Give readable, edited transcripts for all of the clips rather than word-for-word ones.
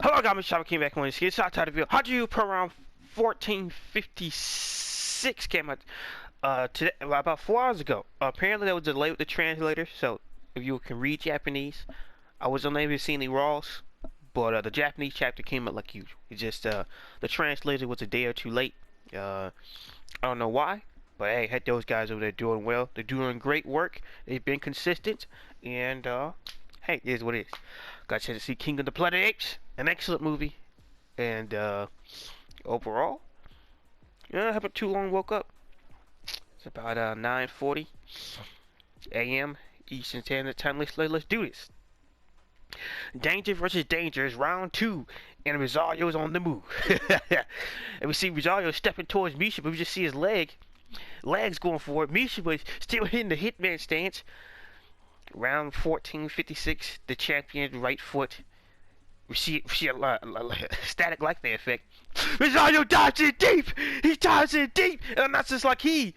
Hello guys, Mashiba came back on this skit. Shot title video. Hajime per round 1456 came out today, about 4 hours ago. Apparently there was a delay with the translator, so if you can read Japanese, I was unable to see any raws, but the Japanese chapter came out like usual. It's just the translator was a day or two late. I don't know why, but hey, had those guys over there doing well. They're doing great work. They've been consistent, and hey, it is what it is. Got a chance to see King of the Planet of the Apes, an excellent movie, and overall, I haven't too long woke up. It's about 9:40 a.m. Eastern Standard Time. Let's do this. Danger versus Danger is round 2, and Rosario is on the move. And we see Rosario stepping towards Mashiba, but we just see his legs going forward. Mashiba is still hitting the hitman stance. Round 1456, the champion's right foot. We see a static lightning effect. Rosario dives in deep! He dives in deep! And that's just like he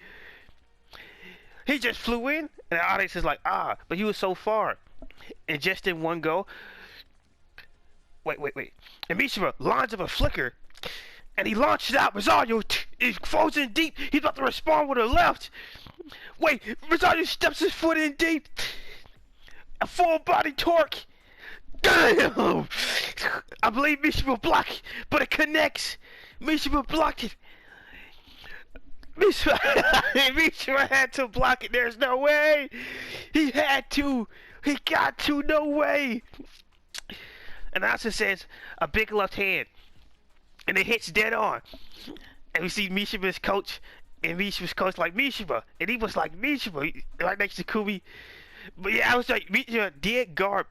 just flew in, and the audience is like, but he was so far. And just in one go, wait. And Mashiba lines up a flicker, and he launches out. Rosario is frozen deep. He's about to respond with a left. Wait, Rosario steps his foot in deep. A full body torque. Damn! I believe Mashiba blocked, but it connects. Mashiba blocked it. Mashiba had to block it. There's no way. He had to. He got to. No way. Announcer says a big left hand, and it hits dead on. And we see Mashiba's coach, and Mashiba's coach like Mashiba, and he was like Mashiba right next to Kumi. But yeah, I was like, did it go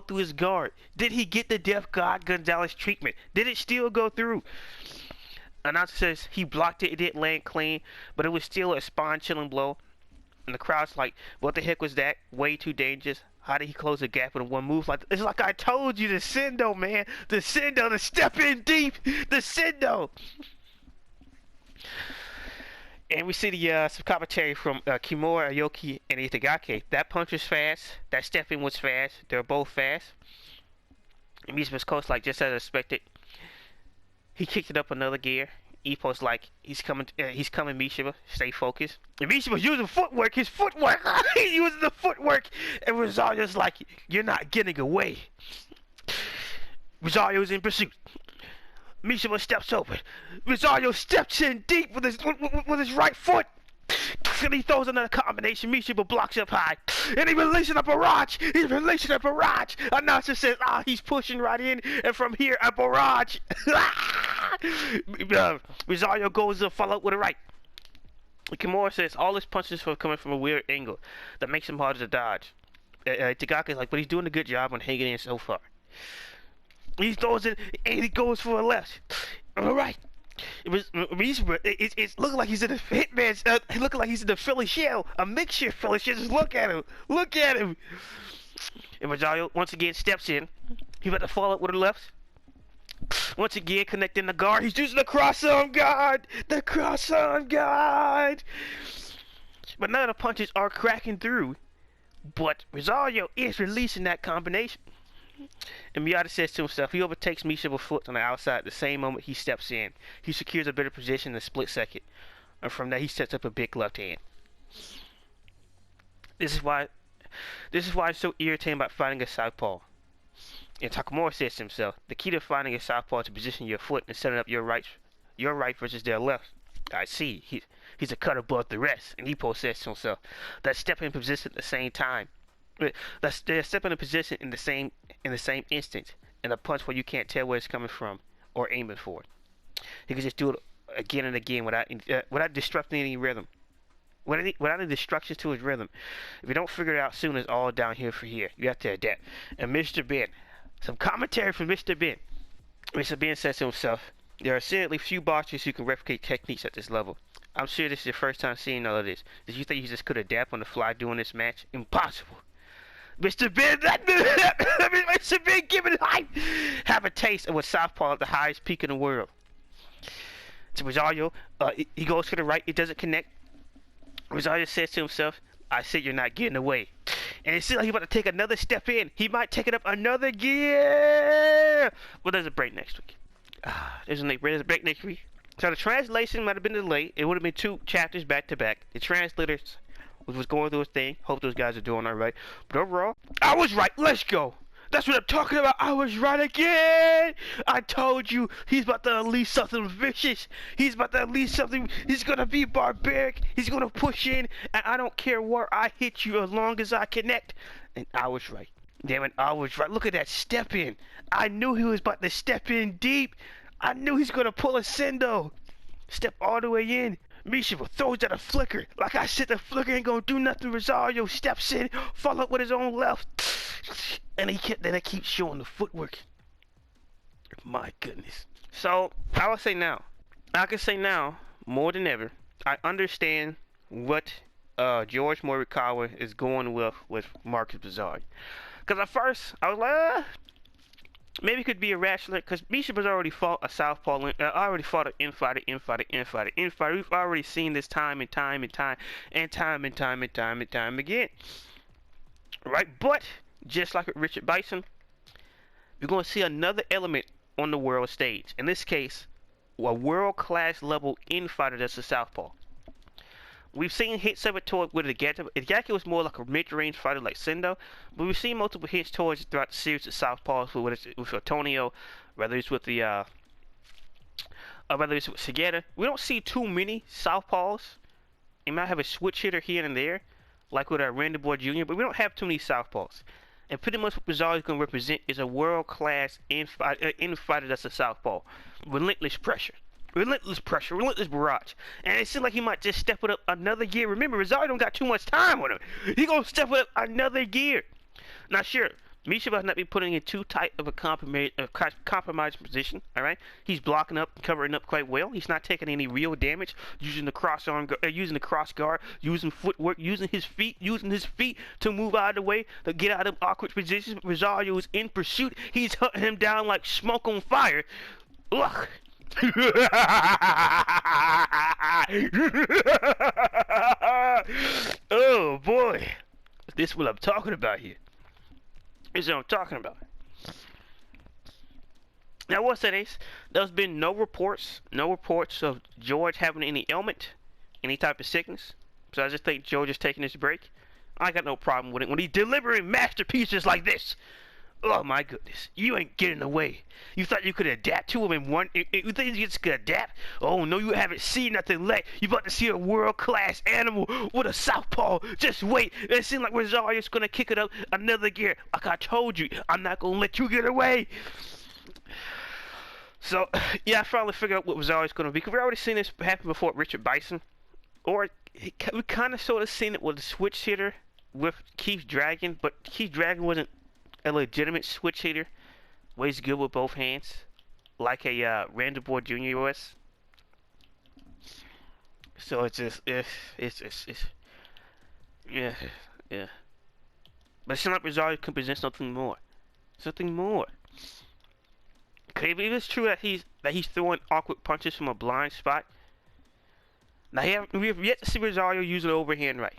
through his guard? Did he get the Death God Gonzalez treatment? Did it still go through? Announcer says he blocked it. It didn't land clean, but it was still a spine-chilling blow. And the crowd's like, what the heck was that? Way too dangerous. How did he close the gap in one move? Like, it's like I told you, the Sendo, man. The Sendo, the step in deep. The Sendo. And we see the some commentary from Kimura, Aoki, and Itagaki. That punch was fast. That step in was fast. They're both fast. And Mashiba's coach, like, just as expected, he kicked it up another gear. Ippo's like, he's coming, Mashiba. Stay focused. And Mashiba's using footwork. His footwork. He's using the footwork. And Rosario's like, you're not getting away. Rosario's in pursuit. Mashiba steps open. Rosario steps in deep with his right foot. And he throws another combination. Mashiba blocks up high. And he's releasing a barrage. He's releasing a barrage. Announcer says, he's pushing right in. And from here, a barrage. Rosario goes to follow up with a right. Kimura says all his punches are coming from a weird angle that makes him harder to dodge. Tagaka's like, but he's doing a good job on hanging in so far. He throws it, and he goes for a left. All right. It's looking like he's in the hitman's. Looking like he's in the Philly shell, a mixture of Philly shell. Just look at him. Look at him. And Rosario once again steps in. He's about to follow up with a left. Once again, connecting the guard. He's using the cross-arm guard. The cross-arm guard. But none of the punches are cracking through. But Rosario is releasing that combination. And Miyata says to himself, he overtakes Mashiba's foot on the outside the same moment he steps in. He secures a better position in a split second. And from there, he sets up a big left hand. This is why I'm so irritated about fighting a southpaw. And Takamura says to himself, the key to finding a southpaw is to position your foot and setting up your right versus their left. I see. He's a cut above the rest. And Ippo says to himself, that step in position at the same time. They're stepping in position in the same instant, and a punch where you can't tell where it's coming from or aiming for it. He can just do it again and again without disrupting any rhythm, without any destructions to his rhythm. If you don't figure it out soon, it's all downhill for here. You have to adapt. And Mr. Ben, some commentary from Mr. Ben. Mr. Ben says to himself, there are certainly few boxers who can replicate techniques at this level. I'm sure this is your first time seeing all of this. Did you think you just could adapt on the fly doing this match? Impossible. Mr. Ben, Mr. Ben, give it hype. Have a taste of what southpaw at the highest peak in the world. To Rosario, he goes to the right. It doesn't connect. Rosario says to himself, I said you're not getting away. And it seems like he's about to take another step in. He might take it up another gear. Well, there's a break next week. There's a break next week. So the translation might have been delayed. It would have been 2 chapters back to back. The translators was going through his thing. Hope those guys are doing all right. But overall, I was right. Let's go. That's what I'm talking about. I was right again. I told you he's about to unleash something vicious. He's about to unleash something. He's going to be barbaric. He's going to push in. And I don't care where I hit you as long as I connect. And I was right. Damn it, I was right. Look at that step in. I knew he was about to step in deep. I knew he's going to pull a sendo. Step all the way in. Mashiba throws out a flicker. Like I said, the flicker ain't going to do nothing. Rosario steps in. Follow up with his own left. And then it keeps showing the footwork. My goodness. So, I can say now, more than ever, I understand what George Morikawa is going with Marcus Rosario. Because at first, I was like, maybe it could be irrational, because Mashiba's already fought a southpaw. Already fought an infighter. We've already seen this time and time again. Right? But just like with Richard Bison, you're going to see another element on the world stage. In this case, a world-class level infighter that's a southpaw. We've seen hits of it toward with Igaki. Igaki was more like a mid-range fighter like Sendo, but we've seen multiple hits towards throughout the series of southpaws with Antonio, whether it's with Segeta. We don't see too many southpaws. You might have a switch hitter here and there, like with Randy Boy Jr., but we don't have too many southpaws. And pretty much what Rosario is going to represent is a world-class infighter that's a southpaw. Relentless pressure, relentless barrage. And it seems like he might just step it up another gear. Remember, Rosario don't got too much time on him. He going to step it up another gear. Now, sure, Mashiba has not been putting in too tight of a compromised position, all right? He's blocking up, covering up quite well. He's not taking any real damage, using the cross guard, using footwork, using his feet to move out of the way, to get out of awkward positions. Rosario is in pursuit. He's hunting him down like smoke on fire. Ugh. Oh boy, this is what I'm talking about here. This is what I'm talking about. Now, what's that, Ace? There's been no reports of George having any ailment, any type of sickness. So I just think George is taking this break. I got no problem with it when he's delivering masterpieces like this. Oh my goodness, you ain't getting away. You thought you could adapt to him in one? You think you just could adapt? Oh no, you haven't seen nothing yet. You about to see a world-class animal with a southpaw. Just wait. It seems like Rosario's gonna kick it up another gear. Like I told you, I'm not gonna let you get away. So yeah, I finally figured out what Rosario's gonna be. Cause we already seen this happen before with Richard Bison, or we kind of sort of seen it with a switch hitter with Keith Dragon, but Keith Dragon wasn't a legitimate switch hitter, ways good with both hands, like a Randy Boy Jr. was. So it's just, yeah. But it seems like Rosario can present something more. Okay, if it's true that he's throwing awkward punches from a blind spot, now we have yet to see Rosario use an overhand right.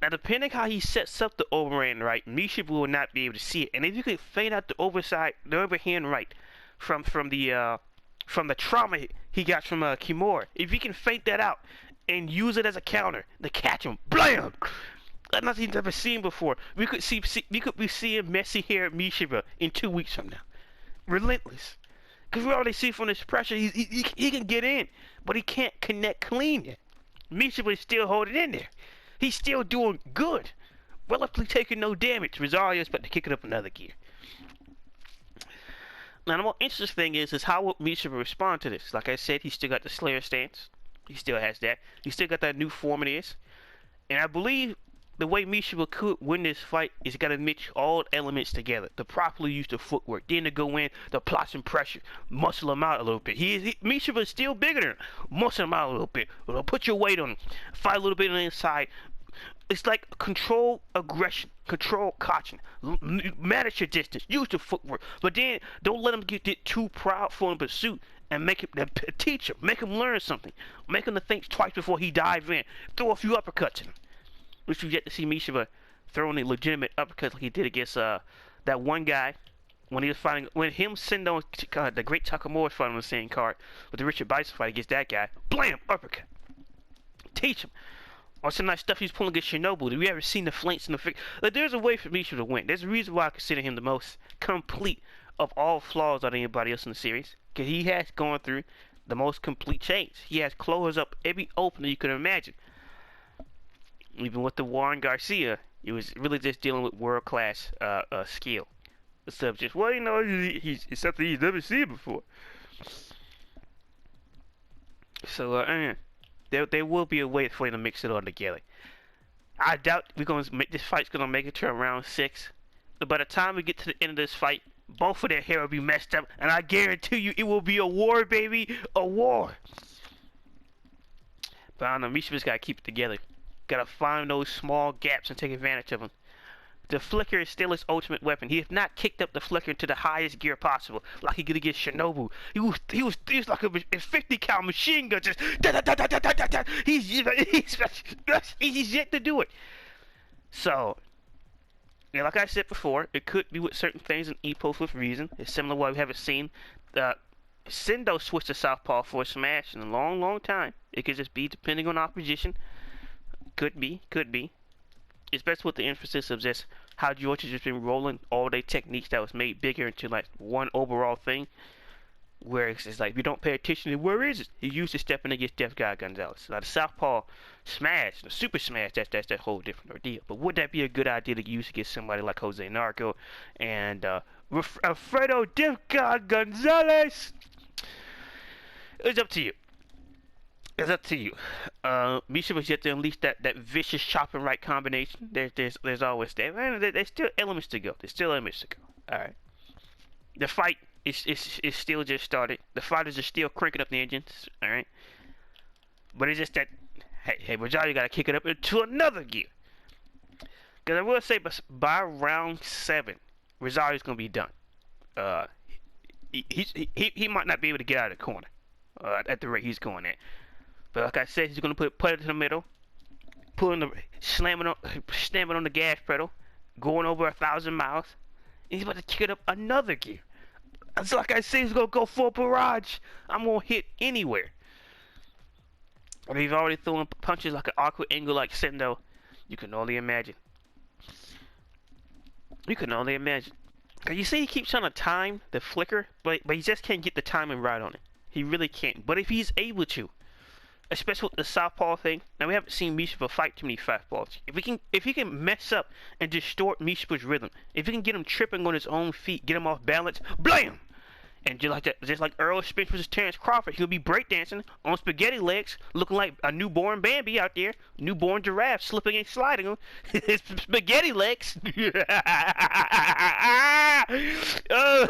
Now, depending how he sets up the overhand right, Mashiba will not be able to see it. And if you could feint out the overhand right from the trauma he got from Kimura, if you can feint that out and use it as a counter to catch him, blam! That's nothing he's ever seen before. We could be seeing messy hair Mashiba in 2 weeks from now, relentless. Because we already see from this pressure he can get in, but he can't connect clean yet. Mashiba is still holding in there. He's still doing good. Relatively taking no damage. Rosario's about to kick it up another gear. Now, the more interesting thing is how will Mashiba respond to this? Like I said, he still got the Slayer stance. He still has that. He still got that new form it is. And I believe the way Mashiba could win this fight is got to mix all elements together. To properly use the footwork. Then to go in, to apply some pressure. Muscle him out a little bit. Mashiba is still bigger than him. Muscle him out a little bit. Put your weight on him. Fight a little bit on the inside. It's like control aggression, control caution, manage your distance, use the footwork, but then don't let him get too proud for in pursuit and make him teach him, make him learn something, make him to think twice before he dive in, throw a few uppercuts in him, which we yet to see Mashiba throwing a legitimate uppercut like he did against that one guy when he was fighting, when him, Sendo, the Great Takamura was fighting on the same card with the Richard Bison fight against that guy. Blam! Uppercut. Teach him. Or some nice stuff he's pulling against Shinobu. Have you ever seen the flanks and the figure? Like, there's a way for Misha to win. There's a reason why I consider him the most complete of all flaws out of anybody else in the series. Because he has gone through the most complete change. He has closed up every opening you could imagine. Even with the Warren Garcia, he was really just dealing with world-class skill. Instead of just, well, you know, it's something he's never seen before. So, there will be a way for him to mix it all together. I doubt this fight's gonna make it to round 6. But by the time we get to the end of this fight, both of their hair will be messed up, and I guarantee you it will be a war, baby, a war. But I don't know, Misha just gotta keep it together. Gotta find those small gaps and take advantage of them. The flicker is still his ultimate weapon. He has not kicked up the flicker to the highest gear possible, like he could against Shinobu. He was like a 50 cal machine gun, just da da da da da da da. He's yet to do it. So, yeah, like I said before, it could be with certain things in Ippo with reason. It's similar to what we haven't seen. Sendo switched to southpaw for a smash in a long, long time. It could just be depending on opposition. Could be. Especially with the emphasis of just how Georgia just been rolling all their techniques that was made bigger into like one overall thing. Where it's just like, if you don't pay attention to where is it? He used to step in against Death God Gonzalez. Now the southpaw smash, the super smash, that's that whole different ordeal. But would that be a good idea to use against somebody like Jose Narco and Alfredo Death God Gonzalez? It's up to you. It's up to you. Misha was yet to unleash that vicious chop and right combination. There's always that. Man, there's still elements to go. Alright. The fight is still just started. The fighters are still cranking up the engines. Alright. But it's just that, hey, Rosario gotta kick it up into another gear. Because I will say, by round 7, Rosario's gonna be done. He might not be able to get out of the corner at the rate he's going at. But like I said, he's gonna put it to the middle, slamming on the gas pedal, going over 1,000 miles. And he's about to kick it up another gear. It's like I said, he's gonna go for a barrage. I'm gonna hit anywhere. And he's already throwing punches like an awkward angle like Sendo. You can only imagine. Cause you see, he keeps trying to time the flicker, but he just can't get the timing right on it. He really can't. But if he's able to, especially with the southpaw thing. Now we haven't seen Mashiba fight too many fastballs. If he can mess up and distort Mashiba's rhythm, if he can get him tripping on his own feet, get him off balance, blam! And just like Earl Spence versus Terrence Crawford, he'll be breakdancing on spaghetti legs, looking like a newborn Bambi out there, newborn giraffe slipping and sliding on his spaghetti legs. Oh.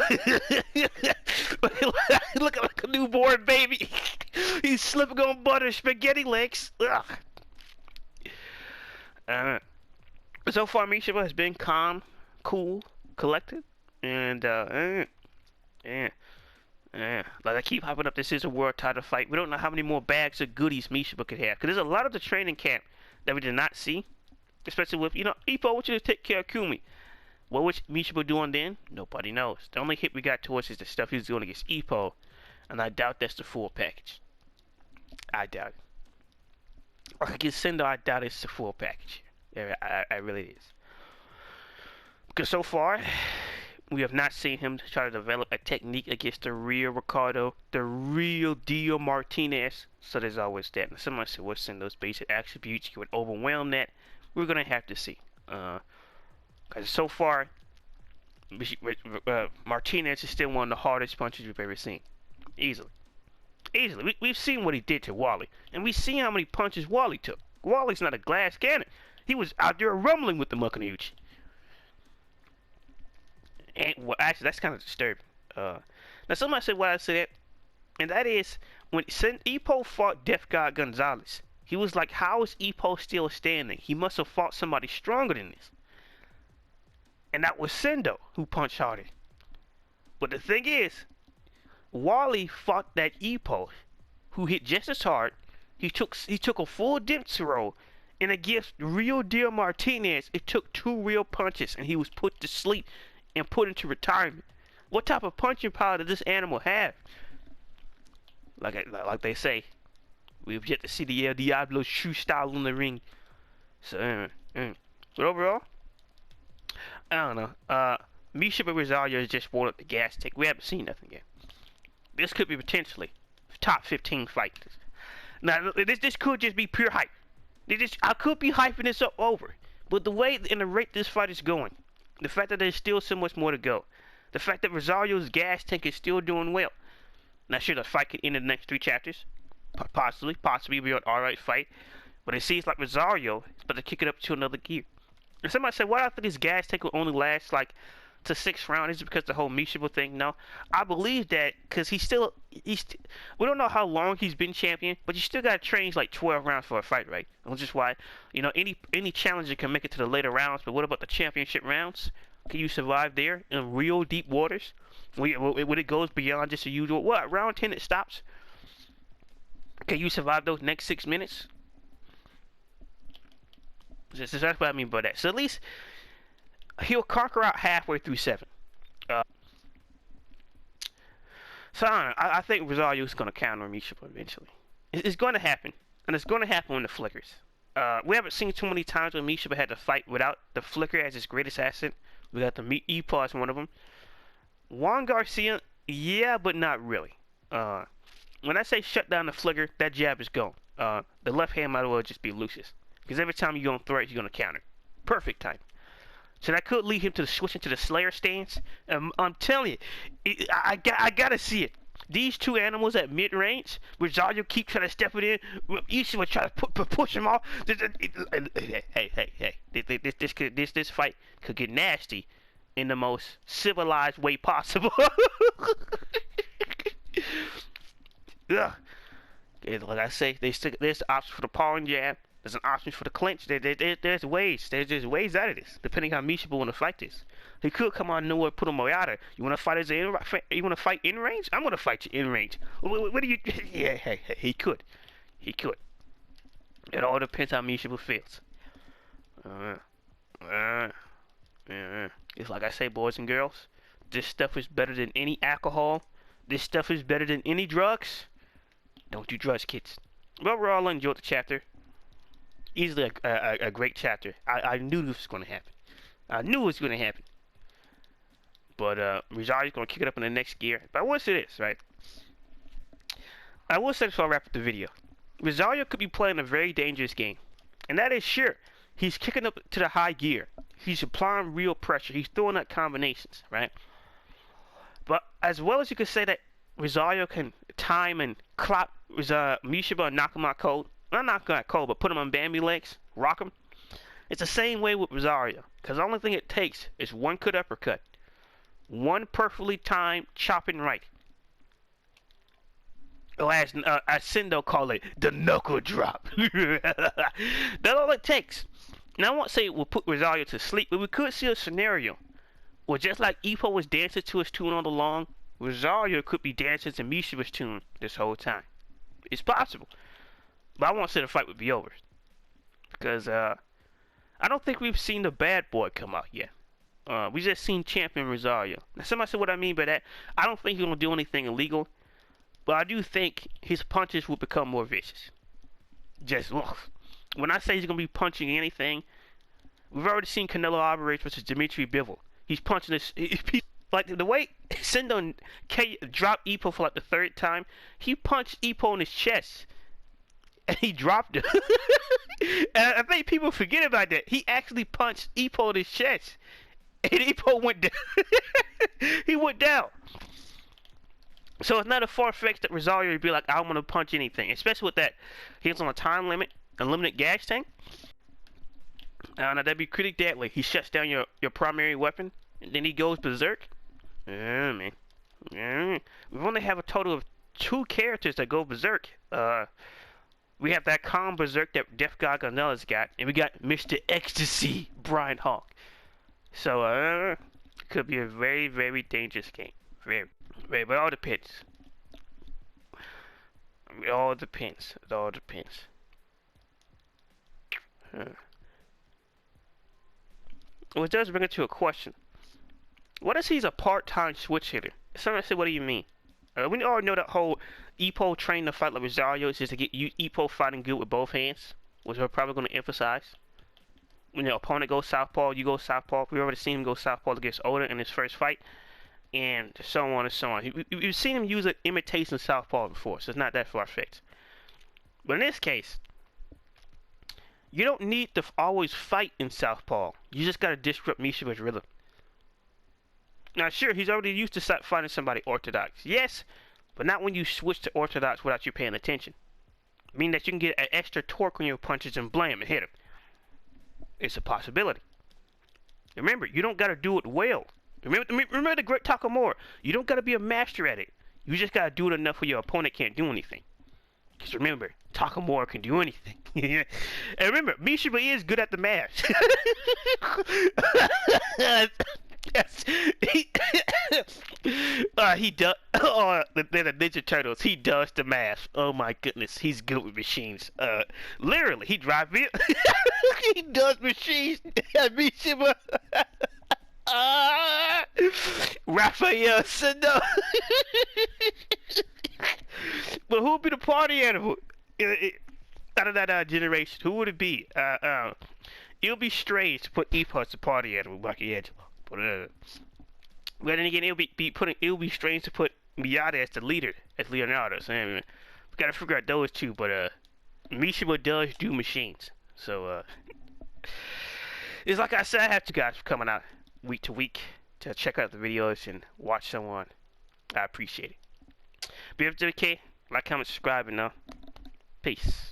Looking like a newborn baby. He's slipping on butter, spaghetti legs. So far, Mashiba has been calm, cool, collected, and like I keep hopping up, this is a world title fight. We don't know how many more bags of goodies Mashiba could have, because there's a lot of the training camp that we did not see, especially with, Ippo wants you to take care of Kumi. What was Mashiba doing then? Nobody knows. The only hit we got towards is the stuff he was doing against Ippo, and I doubt that's the full package. I doubt it. Like against Sendo, I doubt it's the full package. Yeah, I really is. Because so far, we have not seen him try to develop a technique against the real Ricardo, the real Dio Martinez. So there's always that. And someone said, what's in those basic attributes? You would overwhelm that. We're going to have to see. Because so far, Martinez is still one of the hardest punches we've ever seen. Easily. We've seen what he did to Wally. And we've seen how many punches Wally took. Wally's not a glass cannon. He was out there rumbling with the Mukanuchi. And, well, actually, that's kind of disturbing. Now, somebody said why I said that, and that is, when Ippo fought Death God Gonzalez, he was like, how is Ippo still standing? He must have fought somebody stronger than this. And that was Sendo, who punched harder. But the thing is, Wally fought that Ippo, who hit just as hard. He took a full dempsey roll, And against real deal Martinez, it took 2 real punches and he was put to sleep and put into retirement. What type of punching power does this animal have? Like they say, we've yet to see the El Diablo's true style in the ring. So, but overall, I don't know. Mashiba Rosario is just one of the gas tank. We haven't seen nothing yet. This could be potentially top 15 fight. Now, this could just be pure hype. I could be hyping this up over, but the way and the rate this fight is going, the fact that there's still so much more to go, the fact that Rosario's gas tank is still doing well. Now, sure, the fight could end in the next 3 chapters, possibly be an alright fight, but it seems like Rosario is about to kick it up to another gear. And somebody said, why do I think his gas tank will only last like to 6 rounds? Is it because the whole Mashiba thing? No, I believe that because we don't know how long he's been champion, but you still got to train like 12 rounds for a fight, right? Which is why, you know, any challenger can make it to the later rounds, but what about the championship rounds? Can you survive there in real deep waters when it goes beyond just the usual? What, round 10 it stops? Can you survive those next 6 minutes? That's what I mean by that. So at least he'll conquer out halfway through 7. So I think Rosario's going to counter Mashiba eventually. It's going to happen, and it's going to happen when the flickers. We haven't seen too many times when Mashiba had to fight without the flicker as his greatest asset. We got the Ippo as one of them. Juan Garcia, yeah, but not really. When I say shut down the flicker, that jab is gone. The left hand might as well just be Lucius. Because every time you're going to throw it, you're going to counter. Perfect time. So that could lead him to switch into the Slayer stance. I'm telling you, I gotta see it. These 2 animals at mid-range, Rosario keep trying to step it in. Each would try to push him off. Hey. This fight could get nasty in the most civilized way possible. Ugh. Like I say, there's options for the pawing jab. There's an option for the clinch. There's ways. There's just ways out of this, depending how Mashiba want to fight this. He could come out of nowhere, put a Moyata. You want to fight you want to fight in range? I'm going to fight you in range. What do you? Yeah, hey, he could. He could. It all depends how Mashiba feels. It's like I say, boys and girls. This stuff is better than any alcohol. This stuff is better than any drugs. Don't do drugs, kids. Well, we're all enjoyed the chapter. Easily a great chapter. I knew this was going to happen. I knew it was going to happen. But Rosario's going to kick it up in the next gear. But I will say this, right? I will say this before I wrap up the video. Rosario could be playing a very dangerous game. And that is sure. He's kicking up to the high gear. He's applying real pressure. He's throwing out combinations, right? But as well as you could say that Rosario can time and clock Mashiba and knock him out cold. Not knock him out cold, but put him on Bambi legs, rock him. It's the same way with Rosario. Because the only thing it takes is one good uppercut. One perfectly timed chopping right. Or as Sendo call it, the knuckle drop. That's all it takes. Now I won't say it will put Rosario to sleep, but we could see a scenario where just like Ippo was dancing to his tune all along, Rosario could be dancing to Mashiba's tune this whole time. It's possible. But I won't say the fight would be over. Because I don't think we've seen the bad boy come out yet. We just seen Champion Rosario. Now somebody said what I mean by that. I don't think he's going to do anything illegal. But I do think his punches will become more vicious. Just look. When I say he's going to be punching anything, we've already seen Canelo Alvarez versus Dimitri Bivol. He's punching this. Like the way Sendo dropped Ippo for like the 3rd time, he punched Ippo in his chest. And he dropped him. And I think people forget about that. He actually punched Ippo in his chest. And Ippo went down. He went down. So it's not a far-fetched that Rosario would be like, I want to punch anything. Especially with that. He was on a time limit, unlimited gas tank. Now that'd be pretty deadly. He shuts down your primary weapon. And then he goes berserk. Yeah, man. Yeah. We only have a total of 2 characters that go berserk. We have that calm berserk that Death God Gonzalez got, and we got Mr. Ecstasy, Brian Hawk. So, it could be a very, very dangerous game. Very, very, but it all depends. It all depends. It all depends. Which does bring it to a question. What if he's a part-time switch hitter? Someone said, what do you mean? We already know that whole Ippo trained to fight like Rosario is just to get Ippo fighting good with both hands, which we're probably going to emphasize. When your opponent goes southpaw, you go southpaw. We already seen him go southpaw against Oda in his first fight, and so on and so on. We've seen him use an imitation southpaw before, so it's not that far-fetched. But in this case, you don't need to always fight in southpaw. You just got to disrupt Mashiba's rhythm. Now, sure, he's already used to fighting somebody orthodox. Yes, but not when you switch to orthodox without you paying attention. Meaning that you can get an extra torque on your punches and blam and hit him. It's a possibility. Remember, you don't got to do it well. Remember the great Takamura. You don't got to be a master at it. You just got to do it enough where your opponent can't do anything. Because remember, Takamura can do anything. And remember, Mashiba is good at the math. Yes. He does. Oh, they're the Ninja Turtles. He does the math. Oh my goodness, he's good with machines. Literally, he drives it. He does machines. Mashiba. Raphael Sano. But who would be the party animal out of that generation? Who would it be? It would be strange to put Ippo as the party animal, Michelangelo. But then again, it would be strange to put Miyata as the leader, as Leonardo. So I mean, we gotta figure out those two. But Mashiba does do machines, so it's like I said, I have to guys for coming out week to week to check out the videos and watch someone. I appreciate it. Be up to the K, like, comment, subscribe, and peace.